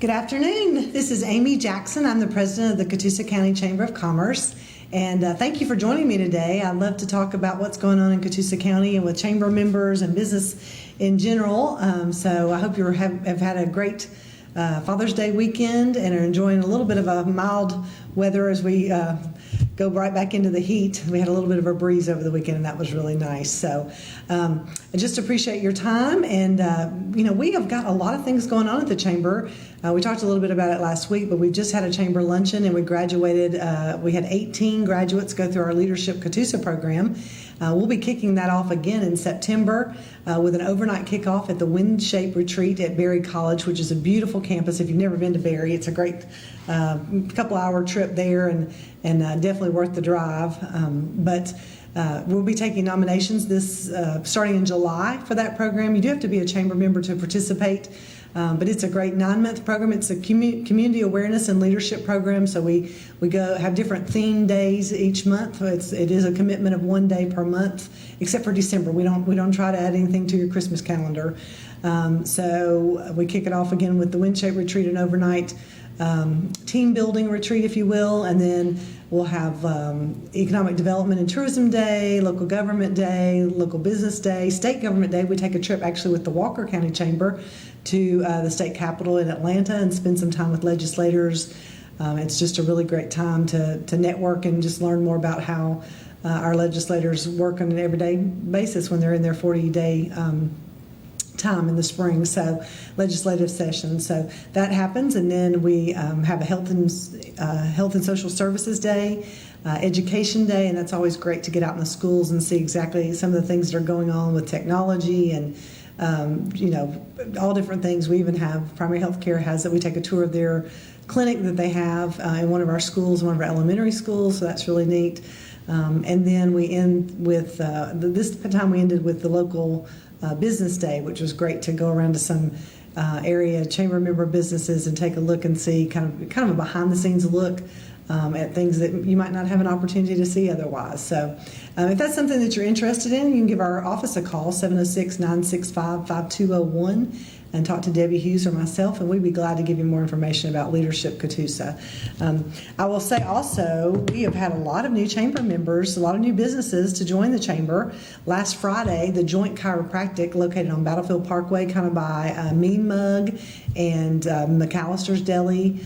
Good afternoon. This is Amy Jackson. I'm the president of the Catoosa County Chamber of Commerce. And thank you for joining me today. I'd love to talk about what's going on in Catoosa County and with chamber members and business in general. So I hope you have had a great Father's Day weekend and are enjoying a little bit of a mild weather as we go right back into the heat. We had a little bit of a breeze over the weekend, and that was really nice. So I just appreciate your time. And, we have got a lot of things going on at the Chamber. We talked a little bit about it last week, but we just had a Chamber luncheon, and we graduated. We had 18 graduates go through our Leadership Katusa program. We'll be kicking that off again in September with an overnight kickoff at the Wind Shape Retreat at Berry College, which is a beautiful campus. If you've never been to Berry, it's a great couple-hour trip there, and definitely worth the drive. But we'll be taking nominations this starting in July for that program. You do have to be a chamber member to participate. But it's a great 9-month program. It's a community awareness and leadership program. So we go have different theme days each month. It is a commitment of 1 day per month, except for December. We don't try to add anything to your Christmas calendar. So we kick it off again with the Wind Shape Retreat, an overnight team building retreat, if you will, and then we'll have Economic Development and Tourism Day, Local Government Day, Local Business Day, State Government Day. We take a trip actually with the Walker County Chamber to the state capitol in Atlanta and spend some time with legislators. It's just a really great time to network and just learn more about how our legislators work on an everyday basis when they're in their 40-day time in the spring, so legislative session. So that happens, and then we have a health and social services day, education day, and that's always great to get out in the schools and see exactly some of the things that are going on with technology and all different things. We even have primary health care has that we take a tour of their clinic that they have in one of our schools, one of our elementary schools, so that's really neat. And then we end with this time we ended with the local business day, which was great to go around to some area chamber member businesses and take a look and see kind of a behind the scenes look at things that you might not have an opportunity to see otherwise. So if that's something that you're interested in, you can give our office a call, 706-965-5201, and talk to Debbie Hughes or myself, and we'd be glad to give you more information about Leadership Catoosa. I will say also, we have had a lot of new chamber members, a lot of new businesses to join the chamber. Last Friday, the Joint Chiropractic, located on Battlefield Parkway, kind of by Mean Mug and McAllister's Deli,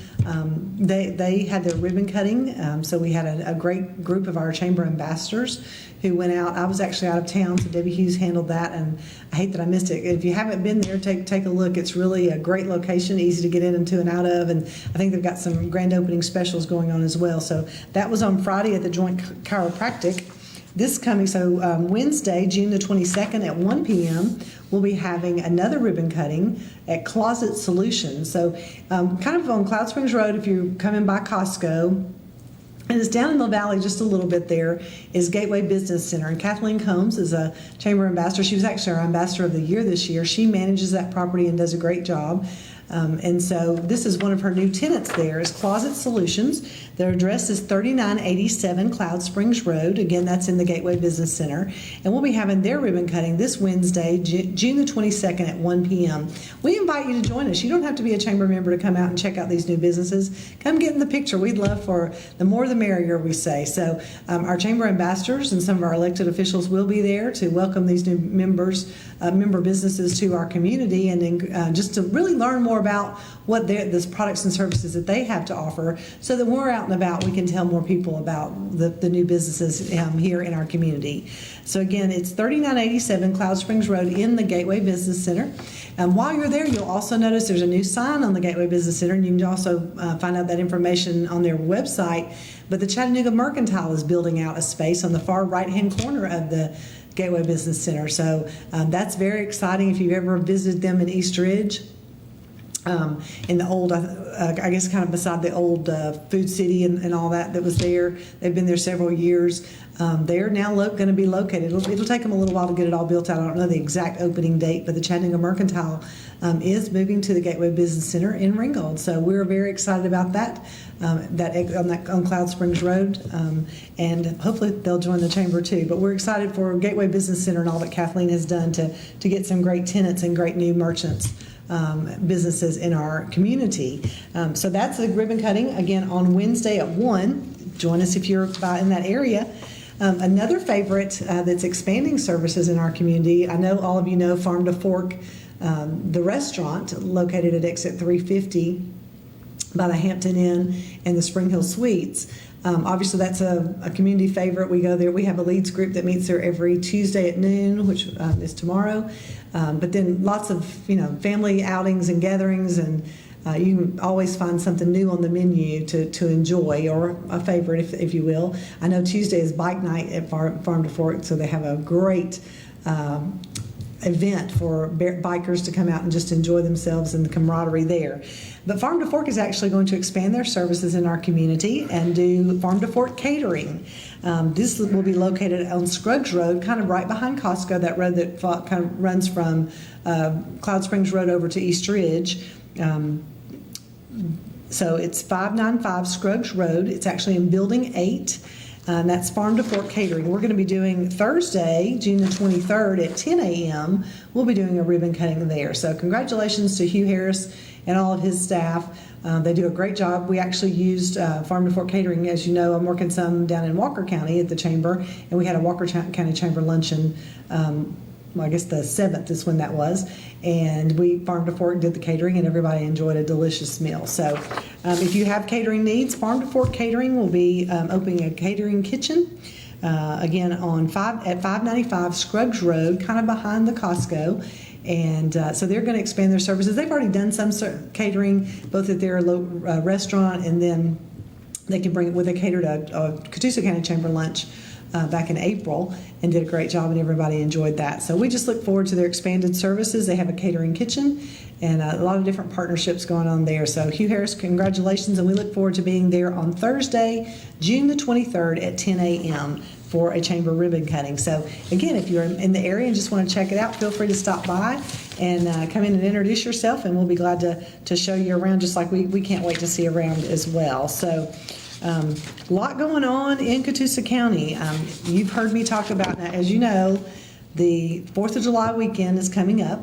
they had their ribbon cutting. So we had a great group of our chamber ambassadors who went out. I was actually out of town, so Debbie Hughes handled that, and I hate that I missed it. If you haven't been there, take a look. It's really a great location, easy to get into and out of, and I think they've got some grand opening specials going on as well. So that was on Friday at the Joint Chiropractic. Wednesday, June the 22nd at 1 p.m., we'll be having another ribbon cutting at Closet Solutions. So kind of on Cloud Springs Road, if you're coming by Costco, and it's down in the valley just a little bit there, is Gateway Business Center. And Kathleen Combs is a chamber ambassador. She was actually our ambassador of the year this year. She manages that property and does a great job. And so this is one of her new tenants there is Closet Solutions. Their address is 3987 Cloud Springs Road. Again, that's in the Gateway Business Center. And we'll be having their ribbon cutting this Wednesday, June the 22nd at 1 p.m. We invite you to join us. You don't have to be a chamber member to come out and check out these new businesses. Come get in the picture. We'd love for the more the merrier, we say. So our chamber ambassadors and some of our elected officials will be there to welcome these new member businesses to our community, and then just to really learn more about what the products and services that they have to offer, so that when we're out and about, we can tell more people about the new businesses here in our community. So again, it's 3987 Cloud Springs Road in the Gateway Business Center. And while you're there, you'll also notice there's a new sign on the Gateway Business Center, and you can also find out that information on their website. But the Chattanooga Mercantile is building out a space on the far right-hand corner of the Gateway Business Center. So that's very exciting. If you've ever visited them in East Ridge, in the old, I guess kind of beside the old food city and all that was there. They've been there several years. They're now going to be located. It'll take them a little while to get it all built out. I don't know the exact opening date, but the Chattanooga Mercantile is moving to the Gateway Business Center in Ringgold. So we're very excited about that. On Cloud Springs Road, and hopefully they'll join the chamber too. But we're excited for Gateway Business Center and all that Kathleen has done to get some great tenants and great new merchants businesses in our community. So that's the ribbon cutting, again, on Wednesday at 1. Join us if you're in that area. Another favorite that's expanding services in our community, I know all of you know Farm to Fork, the restaurant located at exit 350 by the Hampton Inn and the Spring Hill Suites. Obviously, that's a community favorite. We go there. We have a leads group that meets there every Tuesday at noon, which is tomorrow. But then lots of family outings and gatherings, and you can always find something new on the menu to enjoy, or a favorite, if you will. I know Tuesday is bike night at Farm to Fork, so they have a great event for bikers to come out and just enjoy themselves and the camaraderie there. But Farm to Fork is actually going to expand their services in our community and do Farm to Fork catering. This will be located on Scruggs Road, kind of right behind Costco, that road that kind of runs from Cloud Springs Road over to East Ridge. So it's 595 Scruggs Road. It's actually in Building 8. And that's Farm to Fork Catering. We're going to be doing Thursday, June the 23rd at 10 a.m. We'll be doing a ribbon cutting there. So congratulations to Hugh Harris and all of his staff. They do a great job. We actually used Farm to Fork Catering. As you know, I'm working some down in Walker County at the Chamber, and we had a Walker County Chamber luncheon. I guess the 7th is when that was, and Farm to Fork did the catering, and everybody enjoyed a delicious meal. So if you have catering needs, Farm to Fork Catering will be opening a catering kitchen again at 595 Scruggs Road, kind of behind the Costco. And so they're going to expand their services. They've already done some catering, both at their restaurant, and then they can bring it with. They catered a Catoosa County Chamber lunch back in April and did a great job, and everybody enjoyed that. So we just look forward to their expanded services. They have a catering kitchen and a lot of different partnerships going on there. So Hugh Harris, congratulations, and we look forward to being there on Thursday, June the 23rd at 10 a.m. for a chamber ribbon cutting. So again, if you're in the area and just want to check it out, feel free to stop by and come in and introduce yourself, and we'll be glad to show you around, just like we can't wait to see around as well. So a lot going on in Catoosa County. You've heard me talk about, now, as you know, the 4th of July weekend is coming up.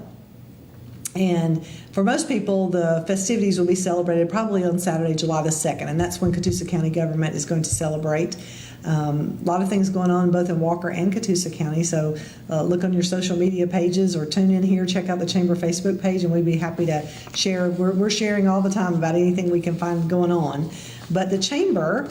And for most people, the festivities will be celebrated probably on Saturday, July the 2nd, and that's when Catoosa County government is going to celebrate. A lot of things going on both in Walker and Catoosa County, so look on your social media pages or tune in here, check out the Chamber Facebook page, and we'd be happy to share. We're sharing all the time about anything we can find going on. But the Chamber,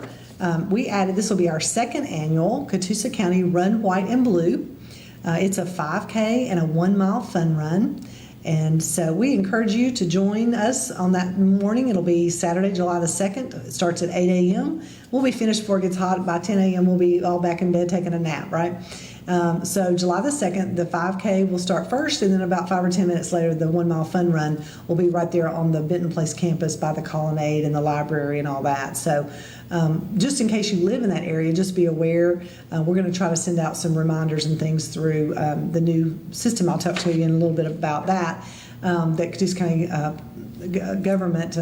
we added, this will be our 2nd annual Catoosa County Run White and Blue. It's a 5K and a 1 mile fun run. And so we encourage you to join us on that morning. It'll be Saturday, July the 2nd. It starts at 8 a.m. We'll be finished before it gets hot. By 10 a.m. we'll be all back in bed taking a nap, right? So July the 2nd, the 5K will start first, and then about 5 or 10 minutes later, the 1 mile fun run will be right there on the Benton Place campus by the colonnade and the library and all that. So just in case you live in that area, just be aware. We're going to try to send out some reminders and things through the new system. I'll talk to you in a little bit about that. That Catoosa County government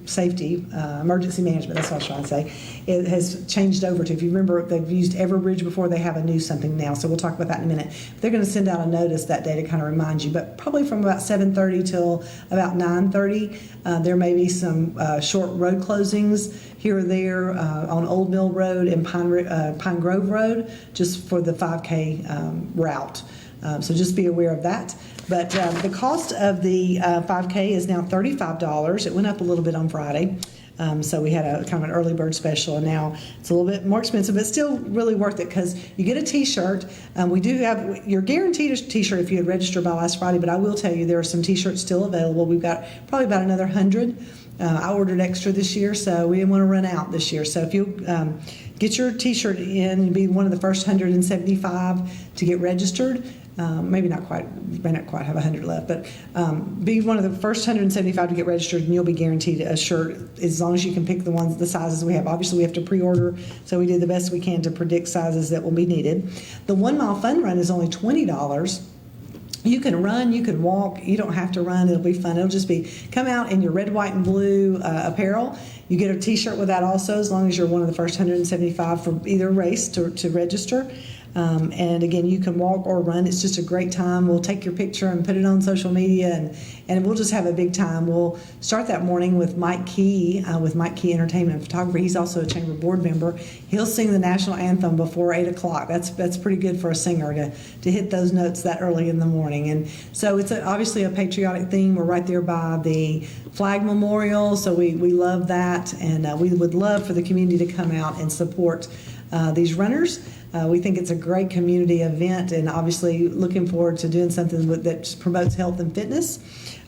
safety, emergency management, that's what I was trying to say, it has changed over to, if you remember, they've used Everbridge before, they have a new something now, so we'll talk about that in a minute. They're going to send out a notice that day to kind of remind you, but probably from about 7:30 till about 9:30, there may be some short road closings here or there on Old Mill Road and Pine Grove Road, just for the 5K route. So just be aware of that. But the cost of the 5K is now $35. It went up a little bit on Friday. So we had a kind of an early bird special, and now it's a little bit more expensive, but still really worth it, because you get a t-shirt. We do have, you're guaranteed a t-shirt if you had registered by last Friday, but I will tell you there are some t-shirts still available. We've got probably about another 100. I ordered extra this year, so we didn't want to run out this year. So if you get your t-shirt in and be one of the first 175 to get registered, maybe not quite, may not quite have 100 left, but be one of the first 175 to get registered, and you'll be guaranteed a shirt as long as you can pick the sizes we have. Obviously, we have to pre-order, so we did the best we can to predict sizes that will be needed. The 1 mile fun run is only $20. You can run, you can walk, you don't have to run, it'll be fun. It'll just be, come out in your red, white, and blue apparel. You get a t-shirt with that also, as long as you're one of the first 175 for either race to register. And again, you can walk or run. It's just a great time. We'll take your picture and put it on social media, and we'll just have a big time. We'll start that morning with Mike Key, with Mike Key Entertainment and Photography. He's also a Chamber Board member. He'll sing the national anthem before 8 o'clock. That's pretty good for a singer to hit those notes that early in the morning. And so it's obviously a patriotic theme. We're right there by the Flag Memorial, so we love that, and we would love for the community to come out and support these runners. We think it's a great community event, and obviously looking forward to doing something that promotes health and fitness.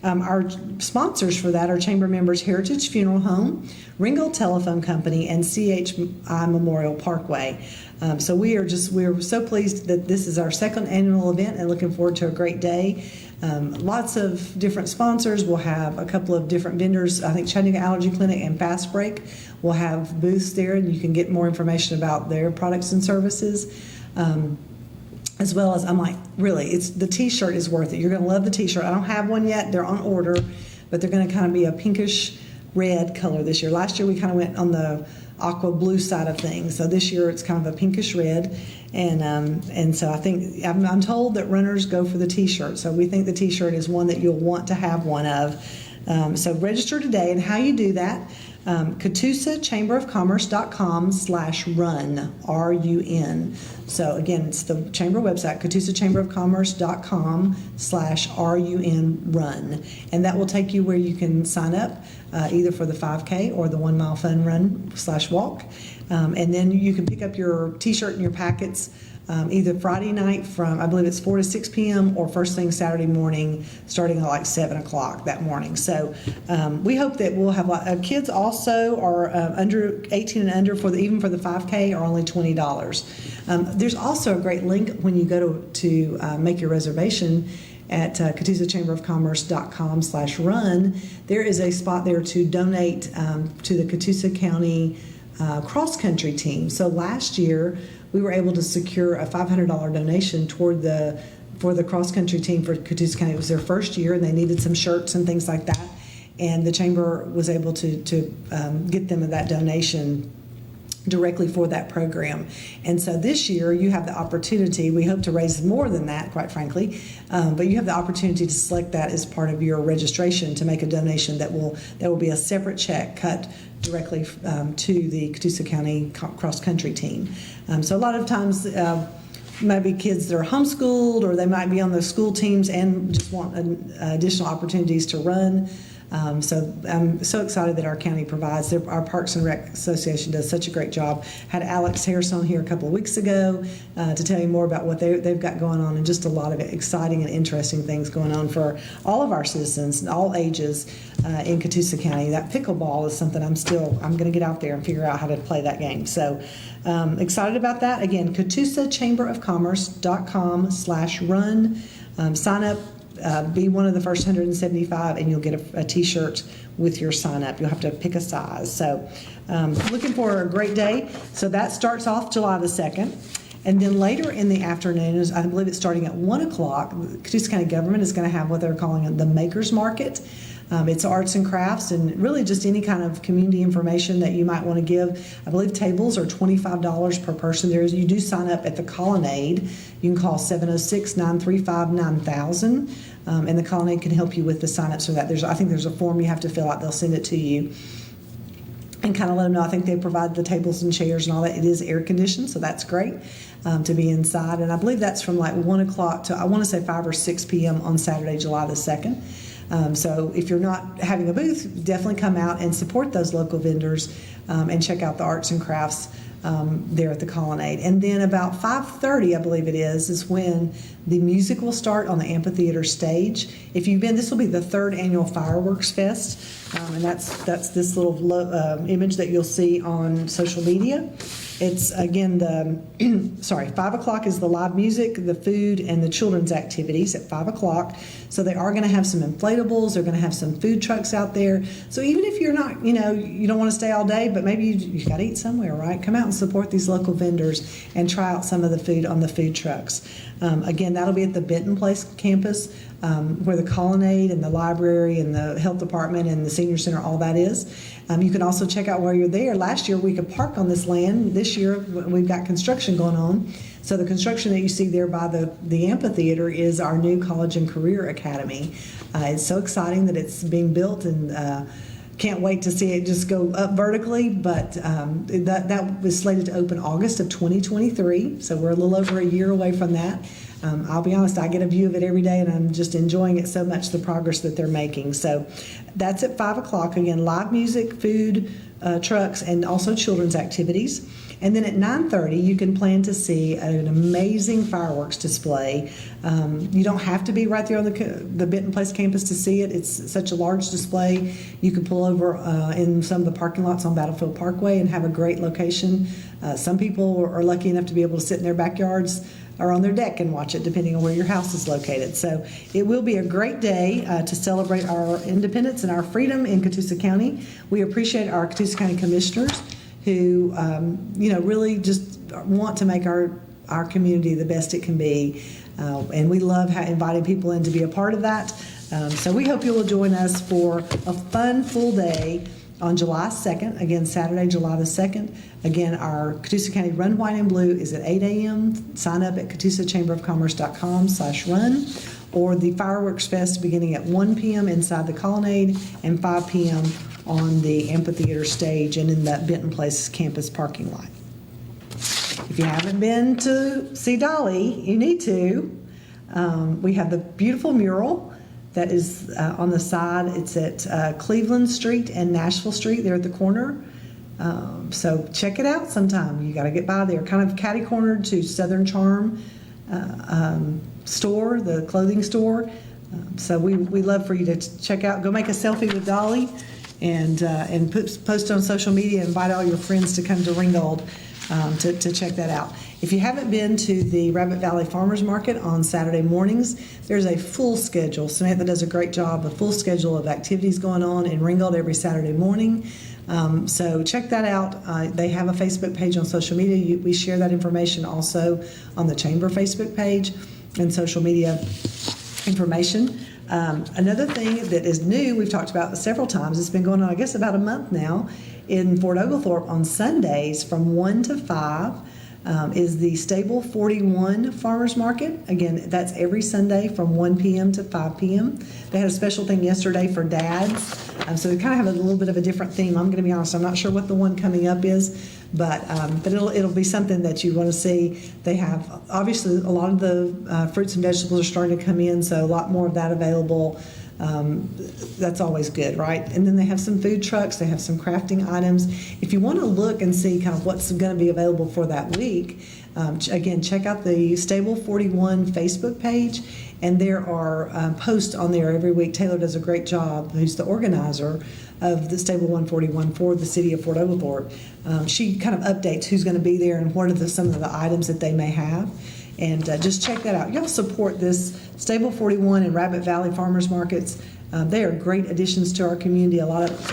Our sponsors for that are Chamber members Heritage Funeral Home, Ringgold Telephone Company, and CHI Memorial Parkway. So we're so pleased that this is our second annual event and looking forward to a great day. Lots of different sponsors. We'll have a couple of different vendors. I think Chattanooga Allergy Clinic and Fast Break will have booths there, and you can get more information about their products and services. As well as, I'm like, really, the t-shirt is worth it. You're going to love the t-shirt. I don't have one yet. They're on order, but they're going to kind of be a pinkish red color this year. Last year we kind of went on the aqua blue side of things. So this year it's kind of a pinkish red. And so I think, I'm told that runners go for the t-shirt. So we think the t-shirt is one that you'll want to have one of. So register today, and how you do that, CatoosaChamberOfCommerce.com/run, RUN. So again, it's the Chamber website, CatoosaChamberOfCommerce.com/RUN run. And that will take you where you can sign up either for the 5K or the 1 mile fun run/walk. And then you can pick up your t-shirt and your packets either Friday night from, I believe it's 4 to 6 p.m. or first thing Saturday morning starting at like 7 o'clock that morning. So we hope that we'll have kids also are under 18 and under even for the 5K are only $20. There's also a great link when you go to make your reservation at CatoosaChamberOfCommerce.com/run. There is a spot there to donate to the Catoosa County cross-country team. So last year we were able to secure a $500 donation for the cross-country team for Catoosa County. It was their first year, and they needed some shirts and things like that. And the Chamber was able to get them that donation directly for that program. And so this year you have the opportunity, we hope to raise more than that, quite frankly, but you have the opportunity to select that as part of your registration to make a donation that will be a separate check cut directly to the Catoosa County cross-country team. So a lot of times maybe kids that are homeschooled, or they might be on the school teams and just want additional opportunities to run. So I'm so excited that our county provides. Our Parks and Rec Association does such a great job. Had Alex Harris on here a couple of weeks ago to tell you more about what they've got going on, and just a lot of exciting and interesting things going on for all of our citizens, all ages in Catoosa County. That pickleball is something I'm going to get out there and figure out how to play that game. So excited about that. Again, CatoosaChamberOfCommerce.com/run. Sign up. Be one of the first 175, and you'll get a t-shirt with your sign up. You'll have to pick a size. So looking for a great day. So that starts off July the 2nd. And then later in the afternoon, I believe it's starting at 1 o'clock, Catoosa County government is going to have what they're calling the Makers Market. It's arts and crafts, and really just any kind of community information that you might want to give. I believe tables are $25 per person. You do sign up at the Colonnade. You can call 706-935-9000, and the Colonnade can help you with the sign-ups for that. I think there's a form you have to fill out. They'll send it to you. And kind of let them know. I think they provide the tables and chairs and all that. It is air conditioned, so that's great to be inside. And I believe that's from like 1 o'clock to, I want to say 5 or 6 p.m. on Saturday, July the 2nd. So if you're not having a booth, definitely come out and support those local vendors and check out the arts and crafts there at the Colonnade. And then about 5:30, I believe it is when the music will start on the amphitheater stage. If you've been, this will be the 3rd annual Fireworks Fest, and that's this little image that you'll see on social media. It's again 5 o'clock is the live music, the food, and the children's activities at 5 o'clock. So they are going to have some inflatables. They're going to have some food trucks out there. So even if you're not, you don't want to stay all day, but maybe you got to eat somewhere, right? Come out and support these local vendors and try out some of the food on the food trucks. Again, that'll be at the Benton Place campus, where the Colonnade and the library and the health department and the senior center, all that is. You can also check out while you're there. Last year we could park on this land. This year we've got construction going on, So the construction that you see there by the amphitheater is our new College and Career Academy. It's so exciting that it's being built, and can't wait to see it just go up vertically, but that was slated to open August of 2023, so we're a little over a year away from that. I'll be honest, I get a view of it every day, and I'm just enjoying it so much, the progress that they're making. So that's at 5 o'clock. Again, live music, food, trucks, and also children's activities. And then at 9:30, you can plan to see an amazing fireworks display. You don't have to be right there on the Benton Place campus to see it. It's such a large display. You can pull over in some of the parking lots on Battlefield Parkway and have a great location. Some people are lucky enough to be able to sit in their backyards or on their deck and watch it, depending on where your house is located. So it will be a great day to celebrate our independence and our freedom in Catoosa County. We appreciate our Catoosa County commissioners who really just want to make our community the best it can be, and we love inviting people in to be a part of that. So we hope you will join us for a fun full day on July 2nd, again Saturday, July the 2nd. Again, our Catoosa County Run White and Blue is at 8 a.m. Sign up at CatoosaChamberofCommerce.com/run, or the Fireworks Fest beginning at 1 p.m. inside the Colonnade and 5 p.m. on the amphitheater stage and in that Benton Place campus parking lot. If you haven't been to see Dolly, you need to. We have the beautiful mural that is on the side. It's at Cleveland Street and Nashville Street there at the corner. So check it out sometime. You got to get by there. Kind of catty-cornered to Southern Charm store, the clothing store. So we love for you to check out. Go make a selfie with Dolly and post on social media. Invite all your friends to come to Ringgold to check that out. If you haven't been to the Rabbit Valley Farmers Market on Saturday mornings, there's a full schedule. Samantha does a great job, a full schedule of activities going on in Ringgold every Saturday morning. So check that out. They have a Facebook page on social media. We share that information also on the Chamber Facebook page and social media information. Another thing that is new, we've talked about several times, it's been going on, I guess, about a month now, in Fort Oglethorpe on Sundays from 1 to 5 is the Stable 41 Farmers Market. Again, that's every Sunday from 1 p.m. to 5 p.m. They had a special thing yesterday for dads, so they kind of have a little bit of a different theme. I'm going to be honest, I'm not sure what the one coming up is, but it'll be something that you want to see. They have, obviously, a lot of the fruits and vegetables are starting to come in, so a lot more of that available. That's always good, right? And then they have some food trucks. They have some crafting items. If you want to look and see kind of what's going to be available for that week, again, check out the Stable 41 Facebook page, and there are posts on there every week. Taylor does a great job, who's the organizer of the Stable 141 for the city of Fort Oglethorpe. She kind of updates who's going to be there and what are some of the items that they may have. And just check that out. Y'all support this Stable 41 and Rabbit Valley Farmers Markets. They are great additions to our community.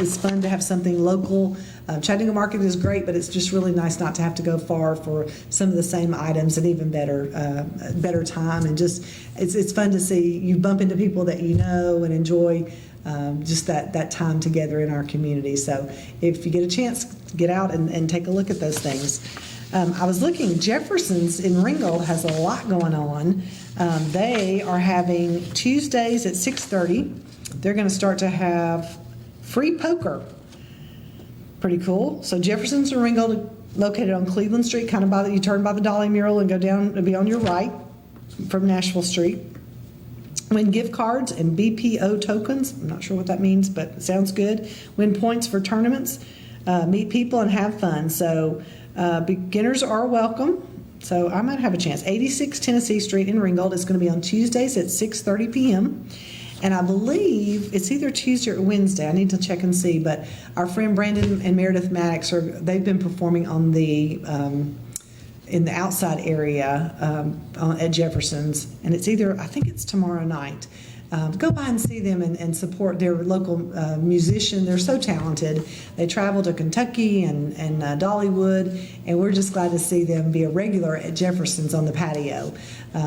It's fun to have something local. Chattanooga Market is great, but it's just really nice not to have to go far for some of the same items and even better time. And just it's fun to see you bump into people that you know and enjoy just that time together in our community. So if you get a chance, get out and take a look at those things. I was looking, Jefferson's in Ringgold has a lot going on. They are having Tuesdays at 6:30. They're going to start to have free poker. Pretty cool. So Jefferson's in Ringgold, located on Cleveland Street, kind of you turn by the Dolly mural and go down, it'll be on your right from Nashville Street. Win gift cards and BPO tokens. I'm not sure what that means, but it sounds good. Win points for tournaments. Meet people and have fun. So beginners are welcome. So I might have a chance. 86 Tennessee Street in Ringgold is going to be on Tuesdays at 6:30 p.m. And I believe it's either Tuesday or Wednesday. I need to check and see. But our friend Brandon and Meredith Maddox they've been performing on the in the outside area at Jefferson's, and it's I think it's tomorrow night. Go by and see them and support their local musician. They're so talented. They travel to Kentucky and Dollywood, and we're just glad to see them be a regular at Jefferson's on the patio.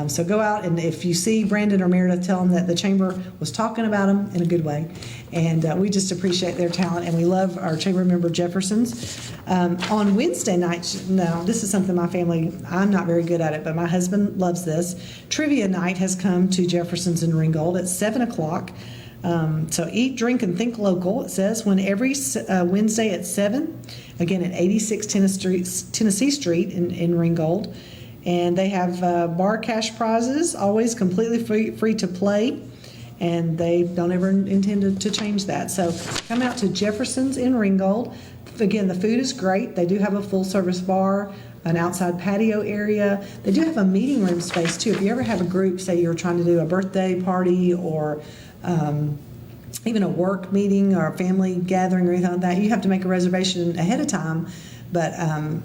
So go out, and if you see Brandon or Meredith, tell them that the Chamber was talking about them in a good way. And we just appreciate their talent, and we love our Chamber member Jefferson's. On Wednesday nights, now this is something my family, I'm not very good at it, but my husband loves this. Trivia night has come to Jefferson's in Ringgold at 7 o'clock. So eat, drink, and think local, it says, when every Wednesday at 7, again at 86 Tennessee Street in Ringgold. And they have bar cash prizes, always completely free to play. And they don't ever intend to change that. So come out to Jefferson's in Ringgold. Again, the food is great. They do have a full-service bar, an outside patio area. They do have a meeting room space, too. If you ever have a group, say you're trying to do a birthday party or even a work meeting or a family gathering or anything like that, you have to make a reservation ahead of time. But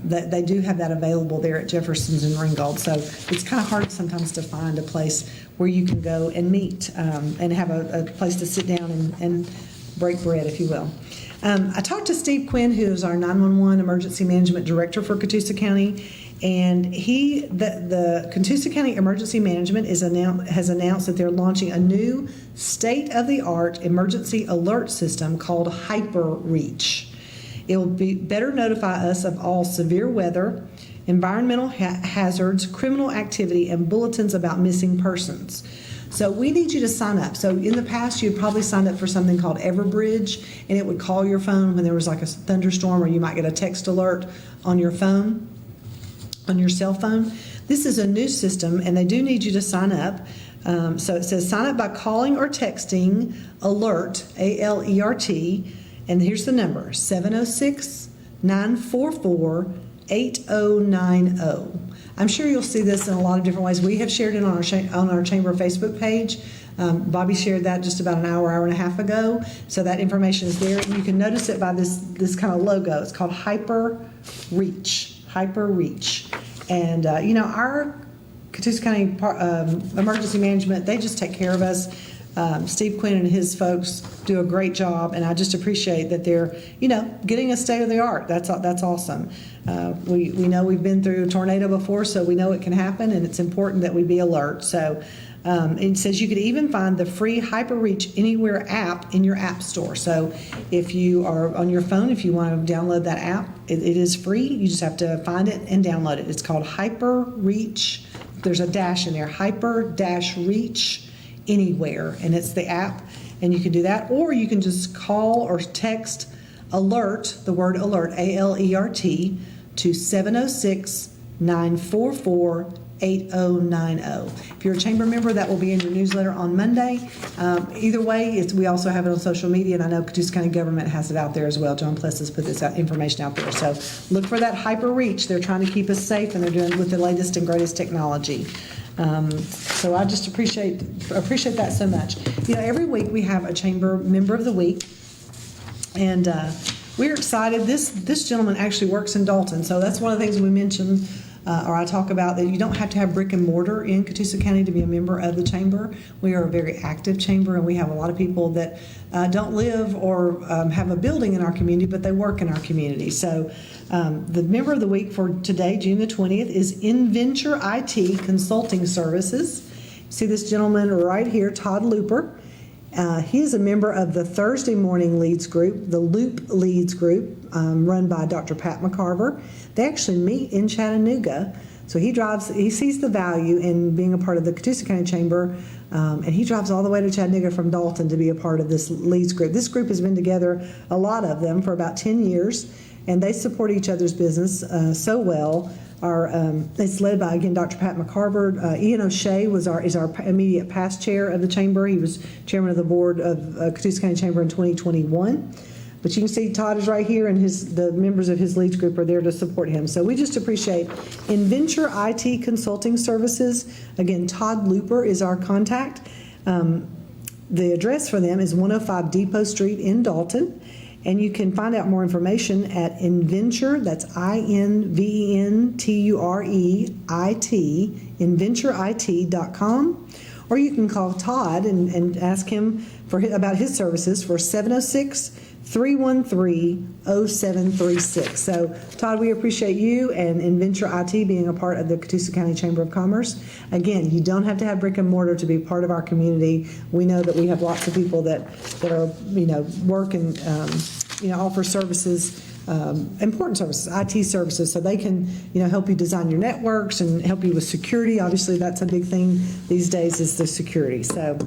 they do have that available there at Jefferson's in Ringgold. So it's kind of hard sometimes to find a place where you can go and meet and have a place to sit down and break bread, if you will. I talked to Steve Quinn, who is our 911 Emergency Management Director for Catoosa County, and the Catoosa County Emergency Management has announced that they're launching a new state-of-the-art emergency alert system called HyperReach. It will better notify us of all severe weather, environmental hazards, criminal activity, and bulletins about missing persons. So we need you to sign up. So in the past, you'd probably signed up for something called Everbridge, and it would call your phone when there was like a thunderstorm, or you might get a text alert on your phone, on your cell phone. This is a new system, and they do need you to sign up. So it says sign up by calling or texting ALERT, A-L-E-R-T, and here's the number, 706-944-8090. I'm sure you'll see this in a lot of different ways. We have shared it on our Chamber Facebook page. Bobby shared that just about an hour and a half ago. So that information is there. And you can notice it by this kind of logo. It's called HyperReach. HyperReach. And, our Catoosa County Emergency Management, they just take care of us. Steve Quinn and his folks do a great job, and I just appreciate that they're, getting a state of the art. That's awesome. We know we've been through a tornado before, so we know it can happen, and it's important that we be alert. So it says you could even find the free HyperReach Anywhere app in your app store. So if you are on your phone, if you want to download that app, it is free. You just have to find it and download it. It's called HyperReach. There's a dash in there, Hyper-Reach Anywhere, and it's the app, and you can do that, or you can just call or text ALERT, the word ALERT, A-L-E-R-T, to 706-944-8090. If you're a chamber member, that will be in your newsletter on Monday. Either way, we also have it on social media, and I know Catoosa County Government has it out there as well. John Pless has put this information out there. So look for that HyperReach. They're trying to keep us safe, and they're doing it with the latest and greatest technology. So I just appreciate that so much. Every week we have a chamber member of the week, and we're excited. This gentleman actually works in Dalton, so that's one of the things we mentioned, or I talk about, that you don't have to have brick and mortar in Catoosa County to be a member of the chamber. We are a very active chamber, and we have a lot of people that don't live or have a building in our community, but they work in our community. So the member of the week for today, June the 20th, is InVenture IT Consulting Services. See this gentleman right here, Todd Looper. He is a member of the Thursday morning leads group, the Loop Leads group, run by Dr. Pat McCarver. They actually meet in Chattanooga. So he sees the value in being a part of the Catoosa County Chamber, and he drives all the way to Chattanooga from Dalton to be a part of this leads group. This group has been together, a lot of them, for about 10 years, and they support each other's business so well. It's led by, again, Dr. Pat McCarver. Ian O'Shea is our immediate past chair of the chamber. He was chairman of the board of Catoosa County Chamber in 2021. But you can see Todd is right here, and the members of his leads group are there to support him. So we just appreciate InVenture IT Consulting Services. Again, Todd Looper is our contact. The address for them is 105 Depot Street in Dalton. And you can find out more information at InVenture, that's INVENTUREIT, InVentureIT.com. Or you can call Todd and ask him about his services for 706-313-0736. So, Todd, we appreciate you and InVenture IT being a part of the Catoosa County Chamber of Commerce. Again, you don't have to have brick and mortar to be part of our community. We know that we have lots of people that are, work and, offer services important services, IT services, so they can, help you design your networks and help you with security. Obviously, that's a big thing these days, is the security. So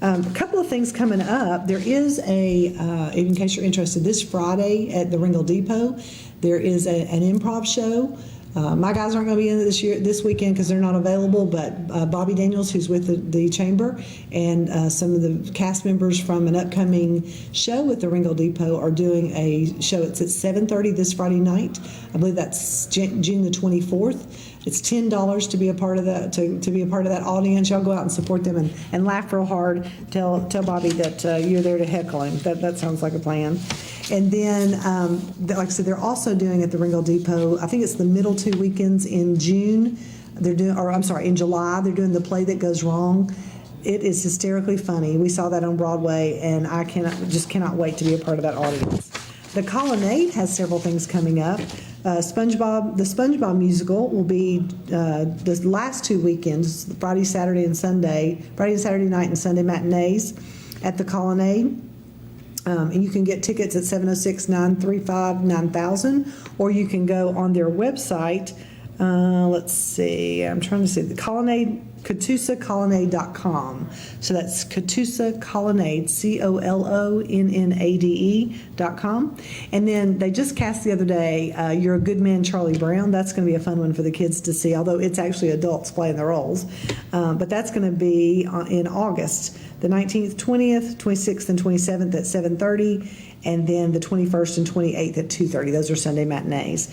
a couple of things coming up. There is in case you're interested, this Friday at the Ringgold Depot, there is an improv show. My guys aren't going to be in it this weekend because they're not available, but Bobby Daniels, who's with the Chamber, and some of the cast members from an upcoming show at the Ringgold Depot are doing a show. It's at 7:30 this Friday night. I believe that's June the 24th. It's $10 to be a part of that, to be a part of that audience. Y'all go out and support them and laugh real hard. Tell Bobby that you're there to heckle him. That sounds like a plan. And then, like I said, they're also doing at the Ringgold Depot, I think it's the middle 2 weekends in June. In July, they're doing The Play That Goes Wrong. It is hysterically funny. We saw that on Broadway, and I cannot wait to be a part of that audience. The Colonnade has several things coming up. The SpongeBob musical will be the last 2 weekends, Friday, Saturday and Saturday night and Sunday matinees at the Colonnade. And you can get tickets at 706-935-9000, or you can go on their website. Let's see, I'm trying to see, the Colonnade, CatoosaColonnade.com. So that's Catoosa Colonnade, COLONNADE.com. And then they just cast the other day, You're a Good Man, Charlie Brown. That's going to be a fun one for the kids to see, although it's actually adults playing the roles. But that's going to be in August, the 19th, 20th, 26th, and 27th at 7:30, and then the 21st and 28th at 2:30. Those are Sunday matinees.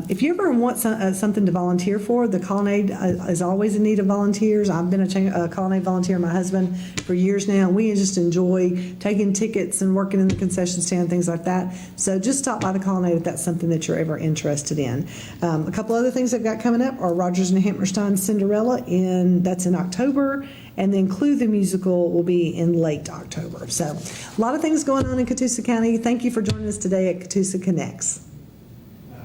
If you ever want something to volunteer for, the Colonnade is always in need of volunteers. I've been a Colonnade volunteer, my husband, for years now. We just enjoy taking tickets and working in the concession stand, things like that. So just stop by the Colonnade if that's something that you're ever interested in. A couple other things I've got coming up are Rodgers and Hammerstein's Cinderella, that's in October, and then Clue the Musical will be in late October. So a lot of things going on in Catoosa County. Thank you for joining us today at Catoosa Connects.